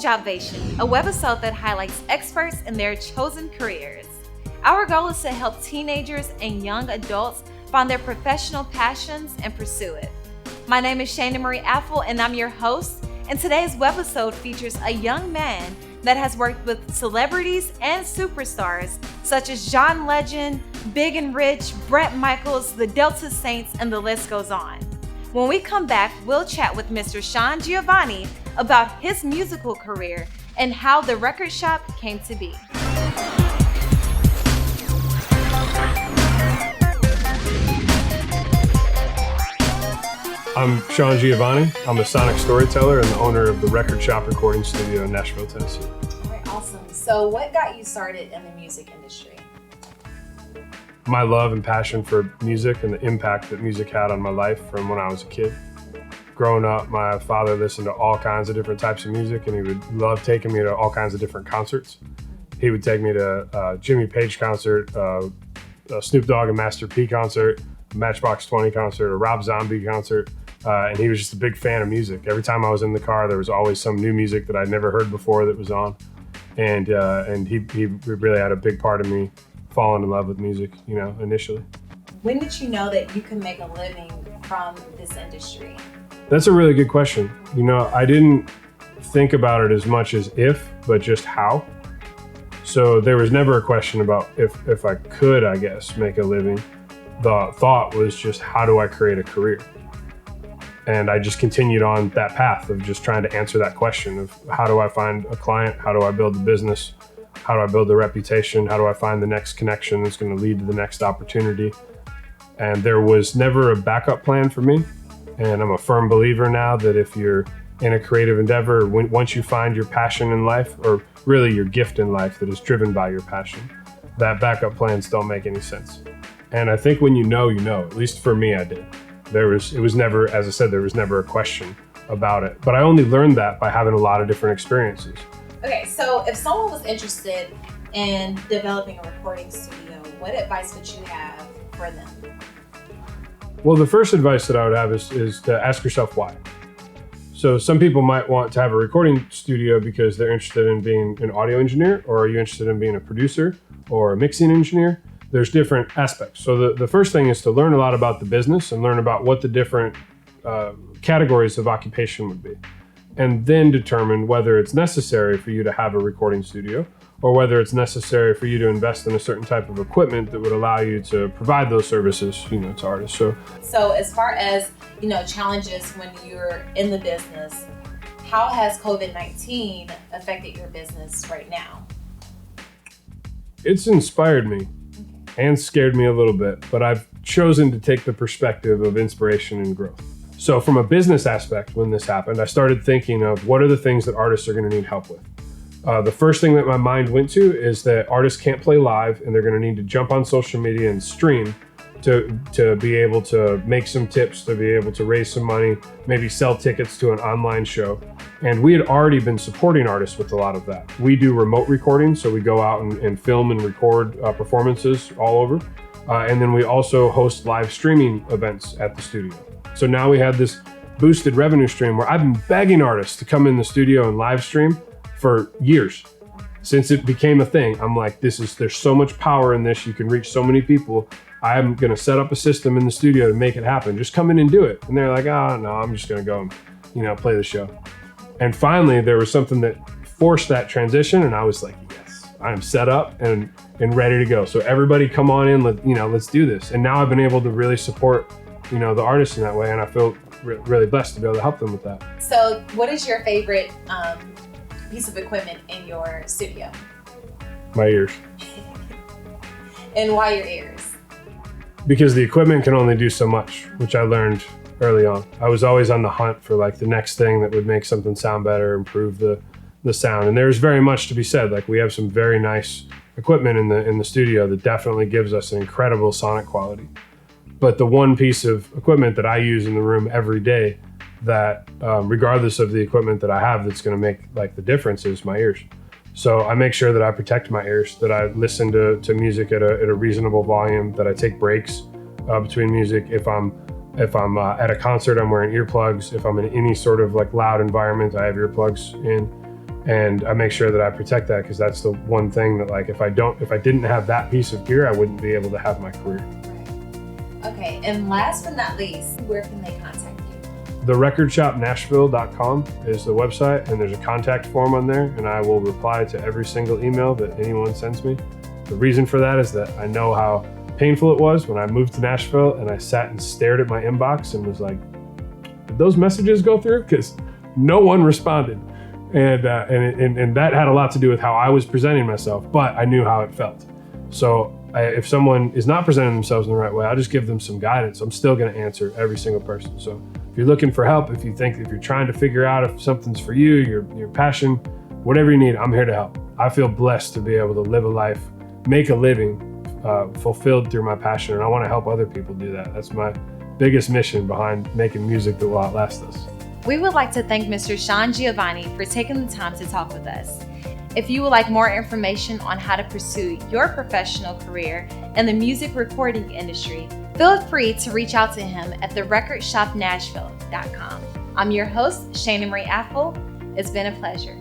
Jobvation, a webisode that highlights experts in their chosen careers. Our goal is to help teenagers and young adults find their professional passions and pursue it. My name is Shana Marie Apple, and I'm your host, and today's webisode features a young man that has worked with celebrities and superstars such as John Legend, Big and Rich, Bret Michaels, the Delta Saints, and the list goes on. When we come back, we'll chat with Mr. Sean Giovanni about his musical career and how the record shop came to be. I'm Sean Giovanni. I'm a sonic storyteller and the owner of the Record Shop recording studio in Nashville, Tennessee. All right, awesome. So what got you started in the music industry? My love and passion for music and the impact that music had on my life from when I was a kid. Growing up, my father listened to all kinds of different types of music, and he would love taking me to all kinds of different concerts. He would take me to a Jimmy Page concert, a Snoop Dogg and Master P concert, a Matchbox 20 concert, a Rob Zombie concert, and he was just a big fan of music. Every time I was in the car, there was always some new music that I'd never heard before that was on, and he really had a big part of me falling in love with music, initially. When did you know that you could make a living from this industry? That's a really good question. I didn't think about it as much as if, but just how. So there was never a question about if I could, I guess, make a living. The thought was just, how do I create a career? And I just continued on that path of just trying to answer that question of how do I find a client? How do I build a business? How do I build a reputation? How do I find the next connection that's going to lead to the next opportunity? And there was never a backup plan for me. And I'm a firm believer now that if you're in a creative endeavor, once you find your passion in life, or really your gift in life that is driven by your passion, that backup plans don't make any sense. And I think when you know, at least for me, I did. It was never, as I said, there was never a question about it. But I only learned that by having a lot of different experiences. Okay, so if someone was interested in developing a recording studio, what advice would you have for them? Well, the first advice that I would have is to ask yourself why. So some people might want to have a recording studio because they're interested in being an audio engineer, or are you interested in being a producer or a mixing engineer? There's different aspects. So the first thing is to learn a lot about the business and learn about what the different categories of occupation would be, and then determine whether it's necessary for you to have a recording studio or whether it's necessary for you to invest in a certain type of equipment that would allow you to provide those services, to artists. So as far as, challenges when you're in the business, how has COVID-19 affected your business right now? It's inspired me and scared me a little bit, but I've chosen to take the perspective of inspiration and growth. So from a business aspect, when this happened, I started thinking of what are the things that artists are going to need help with. The first thing that my mind went to is that artists can't play live, and they're going to need to jump on social media and stream to be able to make some tips, to be able to raise some money, maybe sell tickets to an online show. And we had already been supporting artists with a lot of that. We do remote recording, so we go out and film and record performances all over. And then we also host live streaming events at the studio. So now we had this boosted revenue stream where I've been begging artists to come in the studio and live stream for years. Since it became a thing, I'm like, there's so much power in this. You can reach so many people. I'm going to set up a system in the studio to make it happen. Just come in and do it. And they're like, oh, no, I'm just going to go and, play the show. And finally, there was something that forced that transition. And I was like, yes, I'm set up and ready to go. So everybody come on in, let's do this. And now I've been able to really support, the artists in that way. And I feel really blessed to be able to help them with that. So what is your favorite piece of equipment in your studio? My ears. And why your ears? Because the equipment can only do so much, which I learned early on. I was always on the hunt for the next thing that would make something sound better, improve the sound. And there's very much to be said. We have some very nice equipment in the studio that definitely gives us an incredible sonic quality. But the one piece of equipment that I use in the room every day that regardless of the equipment that I have that's going to make the difference is my ears. So I make sure that I protect my ears, that I listen to music at a reasonable volume, that I take breaks between music. If I'm at a concert, I'm wearing earplugs. If I'm in any sort of loud environment, I have earplugs in. And I make sure that I protect that, because that's the one thing that, like, if I didn't have that piece of gear, I wouldn't be able to have my career. Right. Okay, and last but not least, where can they contact you? TheRecordShopNashville.com is the website, and there's a contact form on there, and I will reply to every single email that anyone sends me. The reason for that is that I know how painful it was when I moved to Nashville and I sat and stared at my inbox and was like, did those messages go through? Because no one responded. And that had a lot to do with how I was presenting myself, but I knew how it felt. So if someone is not presenting themselves in the right way, I'll just give them some guidance. I'm still going to answer every single person. So if you're looking for help, if you're trying to figure out if something's for you, your passion, whatever you need, I'm here to help. I feel blessed to be able to live a life, make a living, fulfilled through my passion, and I want to help other people do that. That's my biggest mission behind making music that will outlast us. We would like to thank Mr. Sean Giovanni for taking the time to talk with us. If you would like more information on how to pursue your professional career in the music recording industry, feel free to reach out to him at therecordshopnashville.com. I'm your host, Shana Marie Apple. It's been a pleasure.